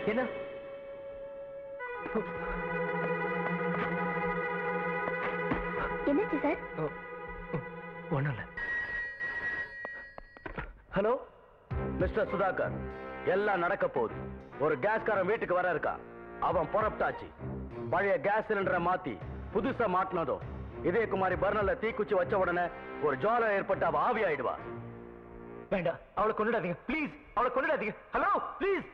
என்ன என்னாச்சு சார்? ஒண்ணும் இல்ல. ஹலோ மிஸ்டர் சுதாகர், எல்லாம் நடக்க போகுது. ஒரு கேஸ்காரன் வீட்டுக்கு வர இருக்கா. அவன் புறப்பட்டாச்சு. பழைய கேஸ் சிலிண்டரை மாத்தி புதுசா மாட்டினதும் இதே குமாரி பர்னர்ல தீக்குச்சி வச்ச உடனே ஒரு ஜுவாலை ஏற்பட்டு அவ ஆவி ஆயிடுவா. வேண்டாம், அவளை கொண்டுடாதீங்க ப்ளீஸ். அவளை கொண்டுடாதீங்க. Hello please.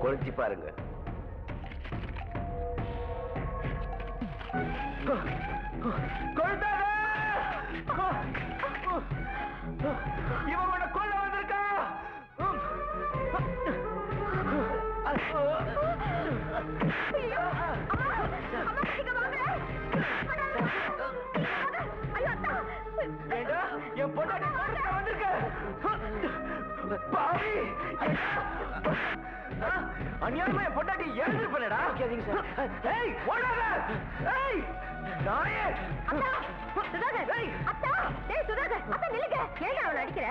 கொளுத்தி பாருங்க. இவன் கொல்ல வந்திருக்கா. என் பொண்டாட்டி வந்திருக்க பாவி. அநியாயமா என் பொண்டாட்டி ஏழு பண்ணடா. ஏய் ஓடாத. ஏய் நாயே. சுதாகர், அத்தா, டேய் சுதாகர், அத்தா நில்லுங்க. ஏன் அவளை அடிக்கிற?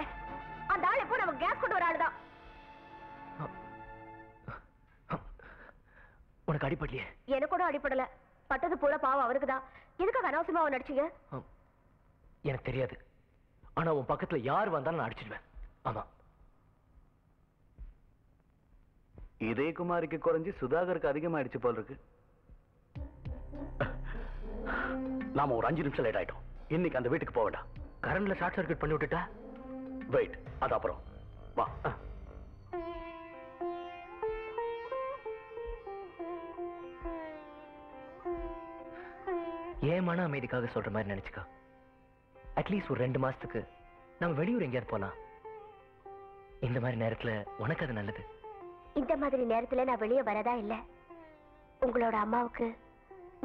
அந்த ஆள் எப்போ நமக்கு கேஸ் கொண்டு வர ஆளுதான். உனக்கு அடிப்படலையே? எனக்கு கூட அடிப்படல. பட்டது பூரா பாவம் அவருக்குதான். எதுக்காக அனாவசியமா அவன் அடிச்சீங்க? எனக்கு தெரியாது. ஆனா உன் பக்கத்துல யார் வந்தாலும் நான் அடிச்சிடுவேன். ஆமா. இதே குமாரிக்கு குறைஞ்சு சுதாகருக்கு அதிகமாயிடுச்சு போல் இருக்கு. நாம ஒரு 5 நிமிஷம் லேட் ஆயிட்டோம். இன்னைக்கு அந்த வீட்டுக்கு போக வேண்டாம். கரண்ட்ல ஷார்ட் சர்க்யூட் பண்ணி விட்டுட்டா? வெயிட், அது அப்புறம் வா. ஏன் மன அமைதிக்காக சொல்ற மாதிரி நினைச்சுக்கா. அட்லீஸ்ட் ஒரு 2 மாசத்துக்கு நம்ம வெளியூர் எங்கேயாவது போலாம். இந்த மாதிரி நேரத்துல உனக்கு அது நல்லது. இந்த மாதிரி நேரத்துல நான் வெளியே வரதா இல்ல. உங்களோட அம்மாவுக்கு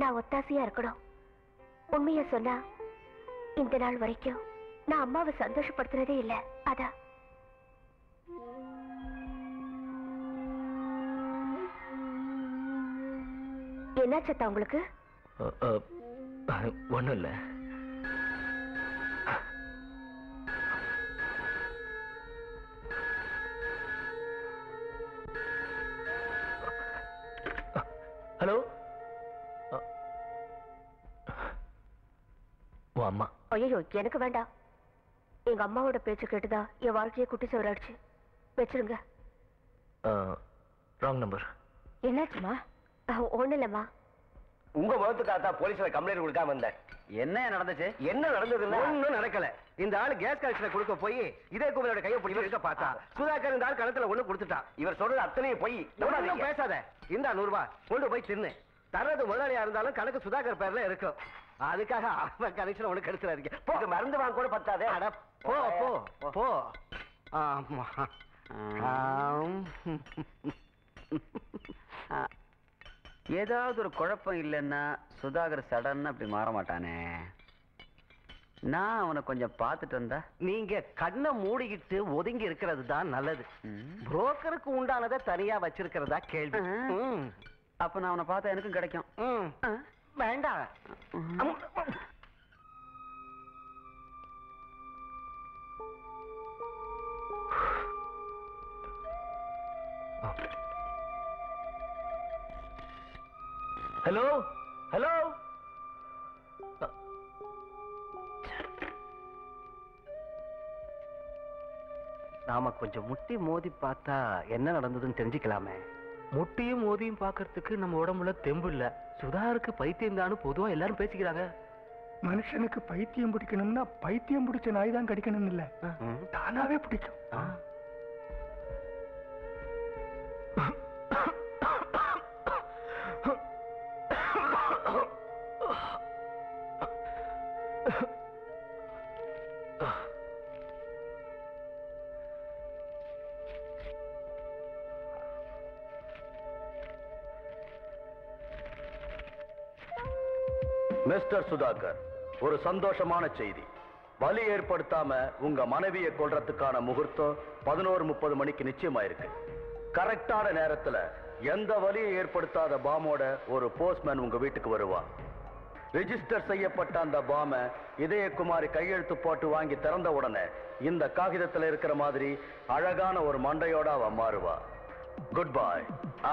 நான் ஒத்தாசையா இருக்கணும். உண்மைய சொன்னா இந்த நாள் வரைக்கும் நான் அம்மாவை சந்தோஷப்படுத்துறதே இல்ல. அதான் என்னாச்சத்தா உங்களுக்கு? ஒண்ணும் இல்ல. ஹலோ, உன் அம்மா? ஐயோ எனக்கு வேண்டாம். எங்க அம்மாவோட பேச்சு கேட்டுதான் என் வாழ்க்கையை குட்டி சவராடுச்சு. வச்சிருங்க. Wrong number. என்னாச்சுமா? ஒண்ணு இல்லம்மா. உங்க முகத்துக்காக போலீஸ்ல கம்ப்ளைண்ட் கொடுக்காம வந்தேன். என்ன நடந்துச்சு? என்ன நடந்தது? ஒண்ணும் நடக்கல. இந்த ஆளு கேஸ் கனெக்ஷனை கொடுக்க போய் இதே குமரியோட கையை பிடிக்க இருக்க பார்த்தா சுதாகர் இந்த ஆள் கணத்துல ஒண்ணு கொடுத்துட்டான். இவர் சொல்றது அத்தனையும் போய் ஒண்ணும் பேசாத. இந்த 100 ரூபாய் கொண்டு போய் தின்னு. தர்றது முதலாளியா இருந்தாலும் கணக்கு சுதாகர் பேர்ல இருக்கும். அதுக்காக அவன் கனெக்ஷன் ஒண்ணு கெடுத்துறாதீங்க. போ, மருந்து வாங்க கூட பத்தாதே. அட போ போ போ. ஆமா. ஏதாவது ஒரு குழப்பம் இல்லைன்னா சுதாகர் சடன் அப்படி மாற மாட்டானே. நான் அவனை கொஞ்சம் பார்த்துட்டு வந்தா. நீங்க கண்ணை மூடிக்கிட்டு ஒதுங்கி இருக்கிறது தான் நல்லது. புரோக்கருக்கு உண்டானதை தனியா வச்சிருக்கிறதா கேள்வி. அப்ப நான் அவனை பார்த்தா எனக்கும் கிடைக்கும். வேண்டாம். Hello hello. நாம கொஞ்சம் முட்டி மோதி பார்த்தா என்ன நடந்ததுன்னு தெரிஞ்சுக்கலாமே. முட்டியும் மோதியும் பாக்குறதுக்கு நம்ம உடம்புல தெம்பு இல்ல. சுதாருக்கு பைத்தியம் தானு பொதுவா எல்லாரும் பேசிக்கிறாங்க. மனுஷனுக்கு பைத்தியம் பிடிக்கணும்னா பைத்தியம் பிடிச்ச நாய் தான் கடிக்கணும் இல்ல, தானாவே பிடிக்கும். மிஸ்டர் சுதாகர், ஒரு சந்தோஷமான செய்தி. வலி ஏற்படுத்தாம உங்க மனைவியை கொல்றதுக்கான முகூர்த்தம் 11:30 மணிக்கு நிச்சயமாயிருக்கு. கரெக்டான நேரத்துல எந்த வலியை ஏற்படுத்தாத பாமோட ஒரு போஸ்ட்மேன் உங்க வீட்டுக்கு வருவா. ரெஜிஸ்டர் செய்யப்பட்ட அந்த பாம இதயகுமாரி கையெழுத்து போட்டு வாங்கி திறந்த உடனே இந்த காகிதத்துல இருக்கிற மாதிரி அழகான ஒரு மண்டையோட அவ மாறுவா. Good bye,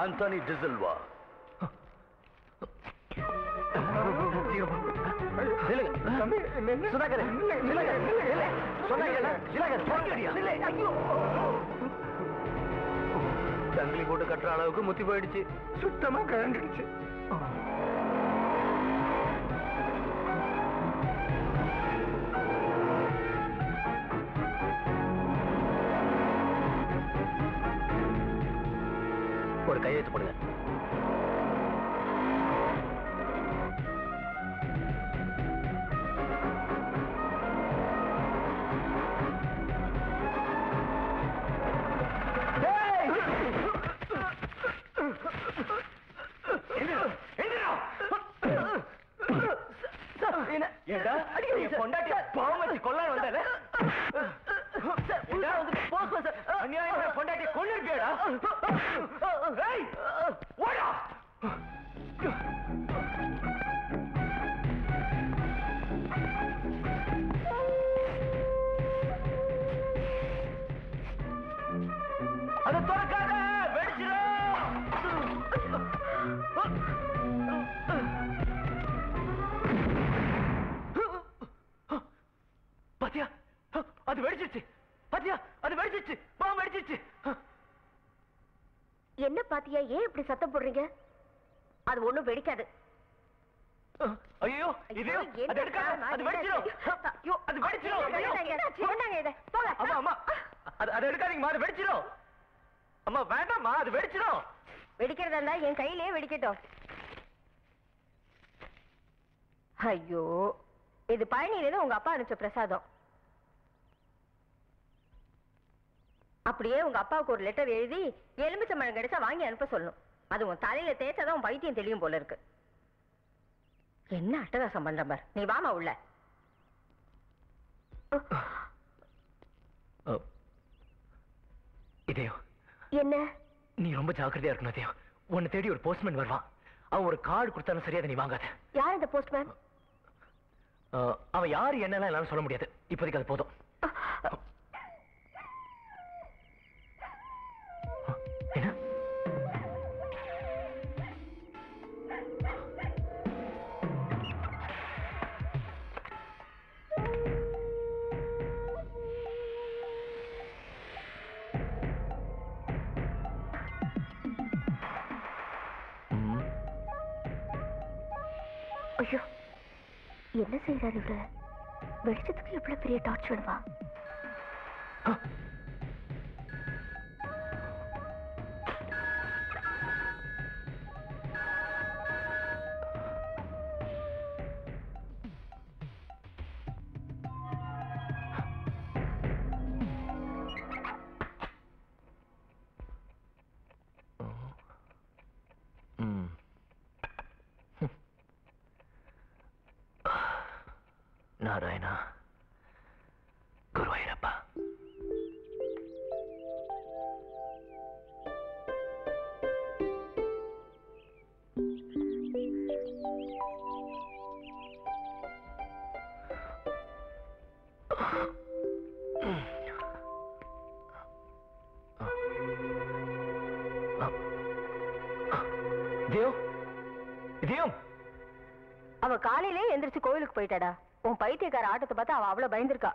Anthony DeSilva. சங்கிலி போட்டு கட்டுற அளவுக்கு முத்தி போயிடுச்சு. சுத்தமா கழண்டுடுச்சு. ஒரு கையெழுத்து போடுங்க. பாத்தியா, அது வெடிச்சிருச்சு. பாத்தியா, அது வெடிச்சிருச்சு. பாம் வெடிச்சிருச்சு. என்ன பாத்தியா, ஏன் இப்படி சத்தம் போடுறீங்க? அது ஒண்ணும் வெடிக்காது. ஐயோ, இது அது எடுக்காத. அது வெடிச்சிரும். ஐயோ, அது வெடிச்சிரும். கொண்டாங்க இத. போங்க. அம்மா அம்மா, அது எடுக்காதீங்கம்மா, அது வெடிச்சிரும். அம்மா வேண்டாம்மா, அது வெடிச்சிரும். வெடிக்கிறதா இருந்தா என் கையிலேயே வெடிக்கட்டும். ஐயோ, இது பழனியில உங்க அப்பா அனுப்பிச்ச பிரசாதம். அப்படியே உங்க அப்பாவுக்கு ஒரு லெட்டர் எழுதி எலுமிச்சம்பழம் கிடைச்சா வாங்கி அனுப்ப சொல்லணும். அது உன் தலையில தேய்ச்சாதான் உன் பைத்தியம் தெரியும் போல இருக்கு. என்ன அட்டகாசம் பண்ற பார். நீ வாமா உள்ள. இதயோ, என்ன? நீ ரொம்ப ஜாக்கிரதையா இருக்கணும் இதயோ. உன்னை தேடி ஒரு போஸ்ட்மேன் வருவான். அவன் ஒரு கார்டு கொடுத்தாலும் சரியா நீ வாங்காத. யார் இந்த போஸ்ட்மேன்? அவன் யாரு என்னெல்லாம் எல்லாம் சொல்ல முடியாது. இப்போதைக்கு அது போதும். என்ன? ஐயோ, என்ன செய்யறாரு இவரு? வெளிச்சத்துக்கு எவ்வளவு பெரிய டார்ச் வேணுமா? நாராயணா, குருவாயூரப்பா. அவ காலையிலே எந்திரிச்சு கோயிலுக்கு போயிட்டாடா. உன் பைத்தியக்கார ஆட்டத்தை பார்த்தா அவ அவ்வளவு பயந்துருக்கா.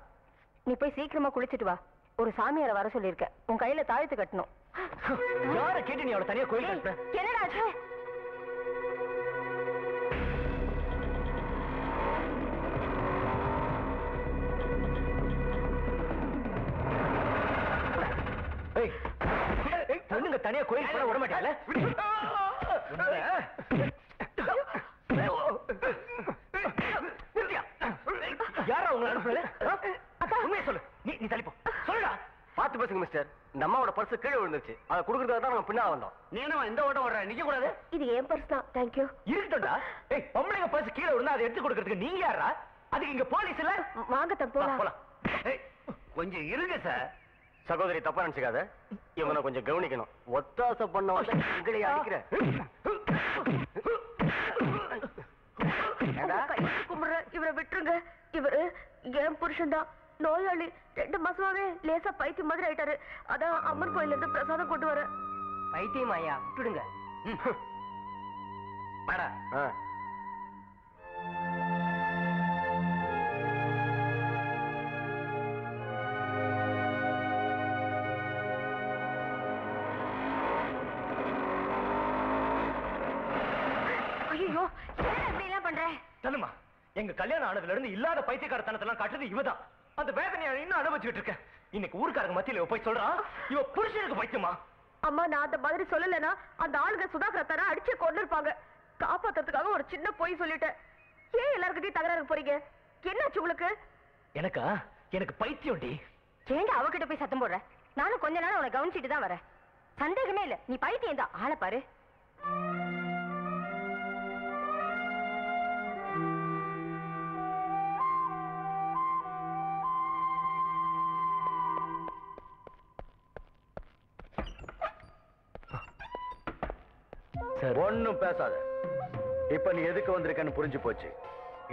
நீ போய் சீக்கிரமா குளிச்சுட்டு வா. ஒரு சாமியாரை வர சொல்லியிருக்கேன். உன் கையில தாயத்து கட்டணும். யாரை கேட்டு நீ அவளை தனியா கோயில் கட்டுற? என்னடா ஆச்சு? பொண்ணுங்க தனியா கோயில் போட விட மாட்டாங்கல்ல? யாரா உங்களை அனுப்புறது? உண்மையை சொல்லு. நீ தள்ளிப்போ சொல்லுடா. பாத்து பேசுங்க மிஸ்டர். இந்த அம்மாவோட பர்ஸ் கீழே விழுந்துருச்சு. அதை கொடுக்கறதுக்கு தான் நம்ம பின்னா வந்தோம். நீ என்ன இந்த ஓட்டம் ஓடுற? நிக்க கூடாது. இது என் பர்ஸ் தான். தேங்க்யூ. இருக்கட்டும்டா. பொம்பளைங்க பர்ஸ் கீழே விழுந்தா அதை எடுத்து கொடுக்கறதுக்கு நீங்க யாரா? அதுக்கு இங்க போலீஸ் இல்ல? வாங்க போலாம். கொஞ்சம் இருங்க சார். சகோதரி தப்பா நினைச்சுக்காத. இவனை கொஞ்சம் கவனிக்கணும். ஒத்தாசை பண்ண உங்களை அடிக்கிற. கும்பிடுற இவரை விட்டுருங்க. இவரு என் புருஷன் தான். நோயாளி. 2 மாசமாவே லேசா பைத்தியம் மாதிரி ஆயிட்டாரு. அதான் அம்மன் கோயில இருந்து பிரசாதம் கொண்டு வர. பைத்தியம் ஐயா விட்டுடுங்க. வாடா. ஐயோ, ஏன் இப்படி எல்லாம் பண்ற? தனுமா, எங்க கல்யாணம் ஆனதுல இருந்து இல்லாத பைத்தியக்காரத்தனத்தெல்லாம் காட்டுறது இவதான். அந்த வேதனையை இன்னும் அனுபவிச்சுட்டு இருக்கேன். இன்னைக்கு ஊருக்காரங்க மத்தியில போய் சொல்றான் இவ புருஷனுக்கு பைத்தியமா. அம்மா, நான் அந்த மாதிரி சொல்லலைன்னா அந்த ஆளுங்க சுதாகரத்தான அடிச்சு கொண்டு இருப்பாங்க. காப்பாத்துறதுக்காக ஒரு சின்ன பொய் சொல்லிட்டேன். ஏன் எல்லாருக்கிட்டையும் தகராறு போறீங்க? என்னாச்சு உங்களுக்கு? எனக்கு பைத்தியம் டி. ஏங்க அவகிட்ட போய் சத்தம் போடுற? நானும் கொஞ்ச நேரம் உன்னை கவனிச்சுட்டு தான் வரேன். சந்தேகமே இல்ல, நீ பைத்தியம் தான். ஆளை பாரு. ஒண்ணும் பேசாத. இப்ப நீ எதுக்கு வந்திருக்கன்னு புரிஞ்சு போச்சு.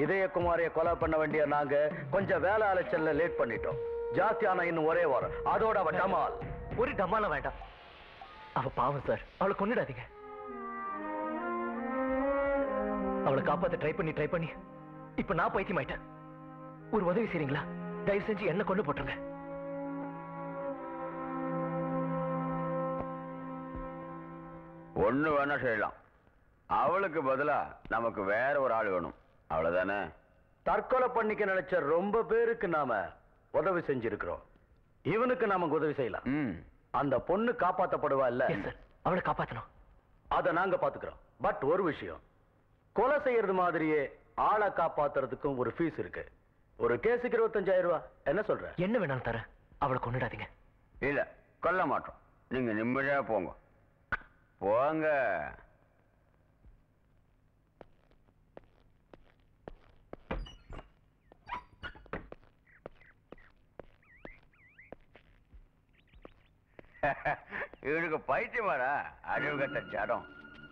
இதயகுமாரிய கொலை பண்ண வேண்டிய நாங்க கொஞ்சம் வேலை அலைச்சல்ல லேட் பண்ணிட்டோம். ஜாஸ்தியான இன்னும் ஒரே வாரம். அதோட அவ டமால். ஒரு டமால வேண்டாம். அவ பாவம் சார். அவளை கொன்னுடாதீங்க. அவளை காப்பாத்த ட்ரை பண்ணி இப்ப நான் பைத்தியம் ஆயிட்டேன். ஒரு உதவி செய்றீங்களா? தயவு செஞ்சு என்ன கொண்டு போட்டுருங்க. ஒண்ணு வேணா செய்யலாம். அவளுக்கு பதிலா நமக்கு வேற ஒரு ஆள் வேணும். அவ்வளவுதானே? தற்கொலை பண்ணிக்க நினைச்ச ரொம்ப பேருக்கு நாம உதவி செஞ்சிருக்கிறோம். இவனுக்கு நாம உதவி செய்யலாம். அந்த பொண்ணு காப்பாத்தப்படுவா இல்ல? அவளை காப்பாத்தணும். அத நாங்க பாத்துக்கிறோம். பட் ஒரு விஷயம், கொலை செய்யறது மாதிரியே ஆளை காப்பாத்துறதுக்கும் ஒரு ஃபீஸ் இருக்கு. ஒரு கேஸுக்கு 25,000 ரூபாய். என்ன சொல்ற? என்ன வேணாலும் தர. அவளை கொண்டுடாதீங்க. இல்ல, கொல்ல மாட்டோம். நீங்க நிம்மதியா போங்க. போங்க. இவனுக்கு பைத்தியமாடா? அறிவு கட்ட ஜடம்.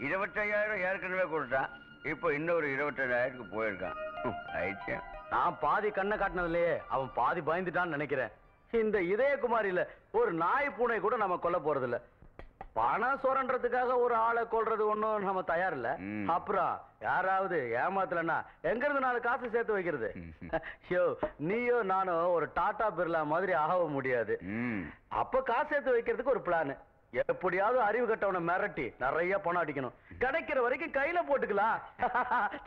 25,000 ஏற்கனவே கொடுத்தான். இப்ப இன்னொரு 25,000 போயிருக்கான். பைத்தியம். நான் பாதி கண்ணை காட்டினதுலயே அவன் பாதி பயந்துட்டான்னு நினைக்கிறேன். இந்த இதயகுமாரியில ஒரு நாய் பூனை கூட நம்ம கொல்ல போறது இல்ல. பணம் சோரன்றதுக்காக ஒரு ஆளை கொல்றது ஒண்ணும் நம்ம தயார் இல்ல. அப்புறம் யாராவது ஏமாத்தலன்னா எங்க இருந்து 4 காசு சேர்த்து வைக்கிறது? ஐயோ, நீயோ நானோ ஒரு டாடா பிர்லா மாதிரி ஆக முடியாது. அப்ப காசு சேர்த்து வைக்கிறதுக்கு ஒரு பிளான். எப்படியாவது அறிவு கட்டவனை மிரட்டி நிறைய பணம் அடிக்கணும். கிடைக்கிற வரைக்கும் கையில போட்டுக்கலாம்.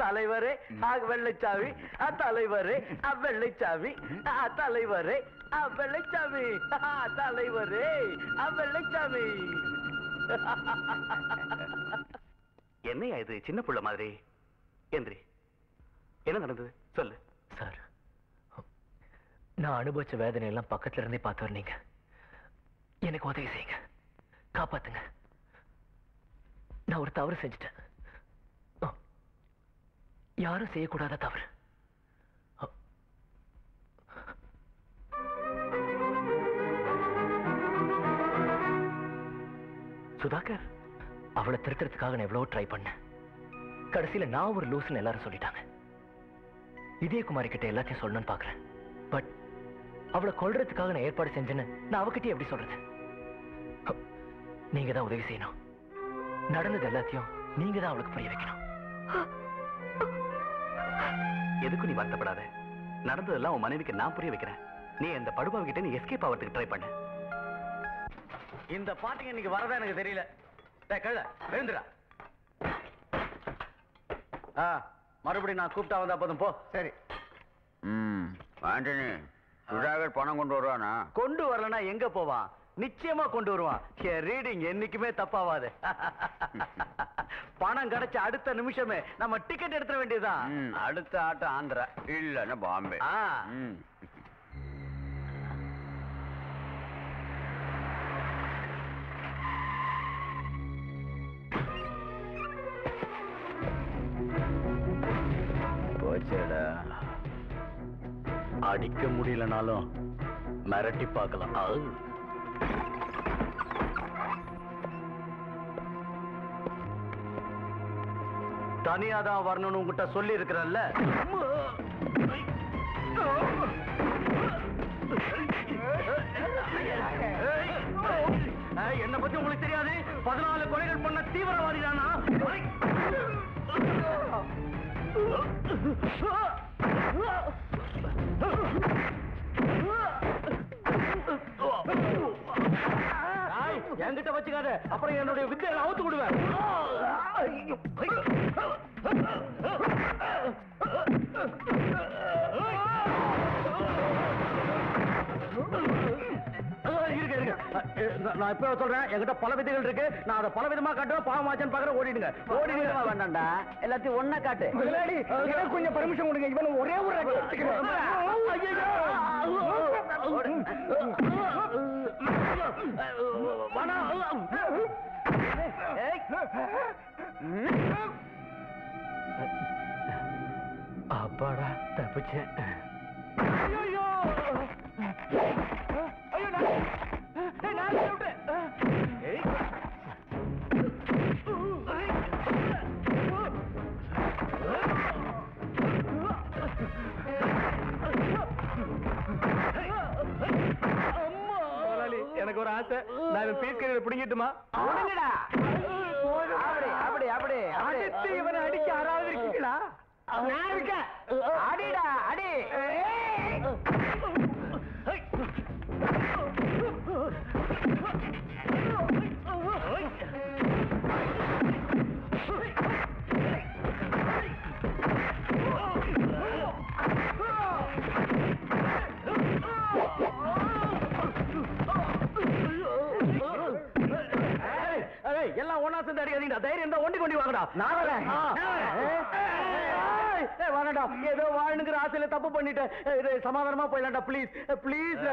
தலைவரே வெள்ளைச்சாவி, தலைவரே வெள்ளைச்சாவி, தலைவரே வெள்ளைச்சாவி, தலைவரே வெள்ளைச்சாவி. என்னையா இது சின்ன புள்ள மாதிரி? எந்திரி. என்ன நடந்தது சொல்லு. சார், நான் அனுபவிச்ச வேதனை எல்லாம் பக்கத்துல இருந்தே பார்த்து வரீங்க. எனக்கு உதவி செய்யுங்க. காப்பாத்துங்க. நான் ஒரு தவறு செஞ்சுட்டேன். யாரும் செய்யக்கூடாத தவறு. சுதாகர், அவளை திருத்துறதுக்காக நான் எவ்வளவு ட்ரை பண்ணேன். கடைசியில நான் ஒரு லூசுன்னு எல்லாரும் சொல்லிட்டாங்க. இதயகுமாரி கிட்ட எல்லாத்தையும் சொல்லணும்னு பாக்குறேன். பட் அவளை கொல்றதுக்காக நான் ஏற்பாடு செஞ்சேன்னு நான் அவகிட்டே எப்படி சொல்றது? நீங்க தான் உதவி செய்யணும். நடந்தது எல்லாத்தையும் நீங்க தான் அவளுக்கு புரிய வைக்கணும். எதுக்கு நீ வருத்தப்படாத. நடந்ததெல்லாம் உன் மனைவிக்கு நான் புரிய வைக்கிறேன். நீ இந்த படுபாவி கிட்ட நீ எஸ்கேப் ஆகிறதுக்கு ட்ரை பண்ண. இந்த பாட்டுக்கு இன்னைக்கு வரதா எனக்கு தெரியல. கழுத எழுந்துடா. மறுபடியும் நான் கூப்பிட்டா வந்தா போதும், போ. சரி. ஆண்டனி, சுதாகர் பணம் கொண்டு வருவானா? கொண்டு வரலன்னா எங்க போவான்? நிச்சயமா கொண்டு வருவான். ரீடிங் என்னைக்குமே தப்பாவாது. பணம் கிடைச்ச அடுத்த நிமிஷமே நம்ம டிக்கெட் எடுத்துட வேண்டியதுதான். அடுத்த ஆட்டம் ஆந்திரா இல்லன்னா பாம்பே. போச்சேடா. அடிக்க முடியலனாலும் மிரட்டி பார்க்கலாம். தனியாதான் வரணும்னு உங்ககிட்ட சொல்லி இருக்கிறல்ல. என்ன பத்தி உங்களுக்கு தெரியாது? 14 கொலைகள் பண்ண தீவிரவாதிதானா? என்கிட்ட வச்சுக்காத, அப்புறம் என்னுடைய வித்தையை அவுத்து விடுவேன். நான் இப்ப சொல்றேன், என்கிட்ட பல விதைகள் இருக்கு. நான் அதை பல விதமா காட்டுவேன். பாவமாச்சன்னு பாக்குற ஓடிடுங்க. ஓடிடுங்க வேண்டாம்டா, எல்லாத்தையும் ஒன்னா காட்டு. கொஞ்சம் பர்மிஷன் கொடுங்க. இவன் ஒரே ஒரு அப்பாடா, தப்பிச்சேன். எனக்கு ஒரு ஆசை, நான் பீஸ் கடையில் பிடிங்கிட்டுமா? அப்படி அப்படி அப்படி இவனை அடிக்க யாராவது இருக்கீங்களா? நான் இருக்கேன். அடிடா அடி. எல்லாம் ஒன்னா சேர்ந்து அடிக்காதீங்க. தைரியம் தான் ஒண்டி கொண்டு வாங்கடா. வாங்கடா. ஏதோ வாழணுங்கிற ஆசையில தப்பு பண்ணிட்டேன். சமாதானமா போயிடலாம்டா. Please please.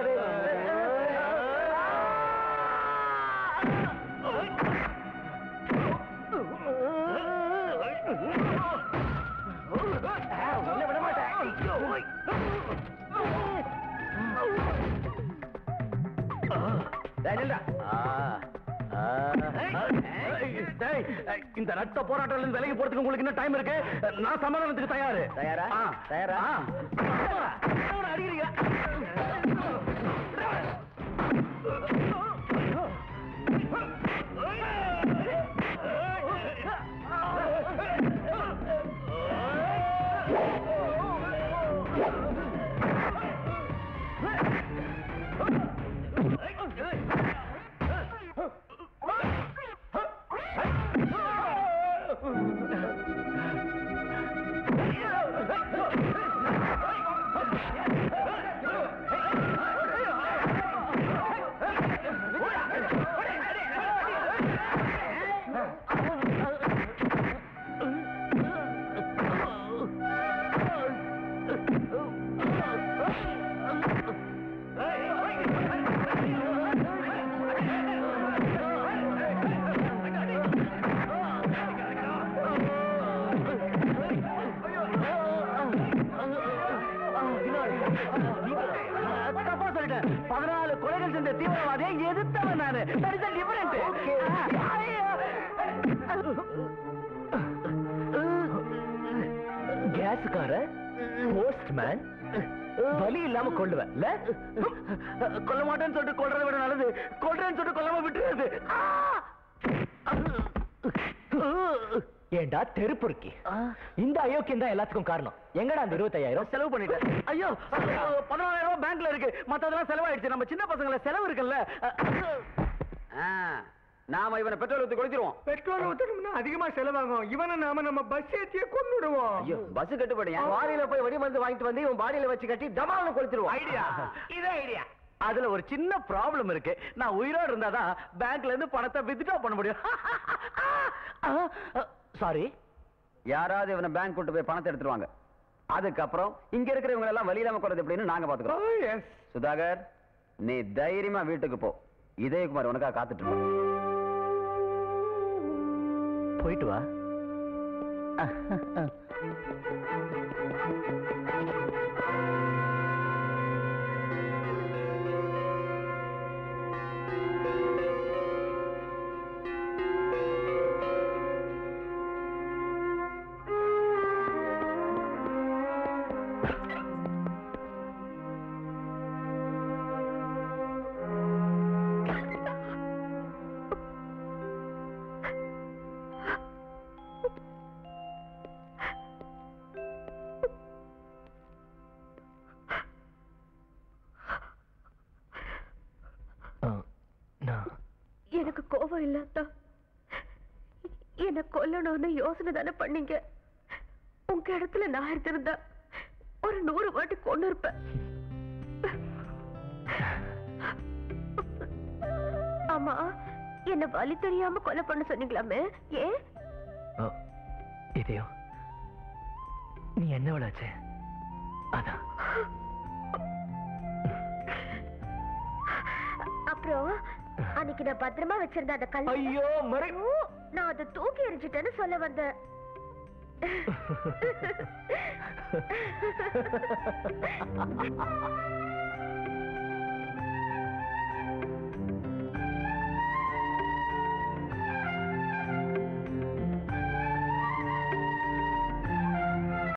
விட மாட்டேன். இந்த ரத்த போராட்டம் விலகி போறதுக்கு உங்களுக்கு இன்னும் டைம் இருக்கு. நான் சமாதானத்துக்கு தயாரு. தயாரா? தயாரா? அடிக்கிறீங்க. தப்பா சொல்லிட்டேன். 14 கொலைகள் செஞ்ச தீவிரவாதியை எதிர்த்தவன் நானு. கேஸுக்கார போஸ்ட்மேன் வலி இல்லாம கொள்ளுவேன். கொல்ல மாட்டேன்னு சொல்லிட்டு கொல்றதை விட நல்லது கொல்றேன்னு சொல்லிட்டு கொல்லாம விட்டுறது. ஏண்டா தெருப்பு இருக்கி இந்த அயோக்கியம் தான் எல்லாத்துக்கும் காரணம். எங்கடா அந்த 25,000 செலவு பண்ணிட்டேன்? ஐயோ 14,000 ரூபாய் பேங்க்ல இருக்கு, மத்ததெல்லாம் செலவாயிடுச்சு. நம்ம சின்ன பசங்கள செலவு இருக்குல்ல. நாம இவனை பெட்ரோல் ஊத்தி கொளுத்திடுவோம். பெட்ரோல் ஊத்தணும்னா அதிகமா செலவாகும். இவனை நாம நம்ம பஸ் ஏத்தியே கொன்னுடுவோம். ஐயோ பஸ் கட்டுப்படியா? வாரியில போய் வெடி மருந்து வாங்கிட்டு வந்து இவன் பாடியில வச்சு கட்டி டமால்னு கொளுத்திடுவோம். ஐடியா, இதே ஐடியா. அதுல ஒரு சின்ன ப்ராப்ளம் இருக்கு. நான் உயிரோடு இருந்தாதான் பேங்க்ல இருந்து பணத்தை வித்ட்ரா பண்ண முடியும். சாரி. யாராவது இவனை பேங்க் கூட்டு போய் பணத்தை எடுத்துருவாங்க. அதுக்கப்புறம் இங்க இருக்கிறவங்க எல்லாம் வழியிலாம போறது எப்படின்னு நாங்க பாத்துக்கிறோம். சுதாகர், நீ தைரியமா வீட்டுக்கு போ. இதயகுமார் உனக்காக காத்துட்டு இருக்கோம். போயிட்டு வா. எனக்கு கோபம் இல்லாத என்ன கொல்லணும்னு யோசனை தானே பண்ணீங்க. உங்க இடத்துல நான் இருந்திருந்தா ஒரு 100 வாட்டி கொண்டு இருப்பேன். ஆமா, என்ன வலி தெரியாம கொலை பண்ண சொன்னீங்களாமே, ஏன்? இதயம், நீ என்ன விளாச்ச? அதான். அப்புறம் அன்னைக்கு நான் பத்திரமா வச்சிருந்த அந்த கல், ஐயோ மறை, நான் அதை தூக்கி எறிஞ்சிட்டேன்னு சொல்ல வந்தேன்.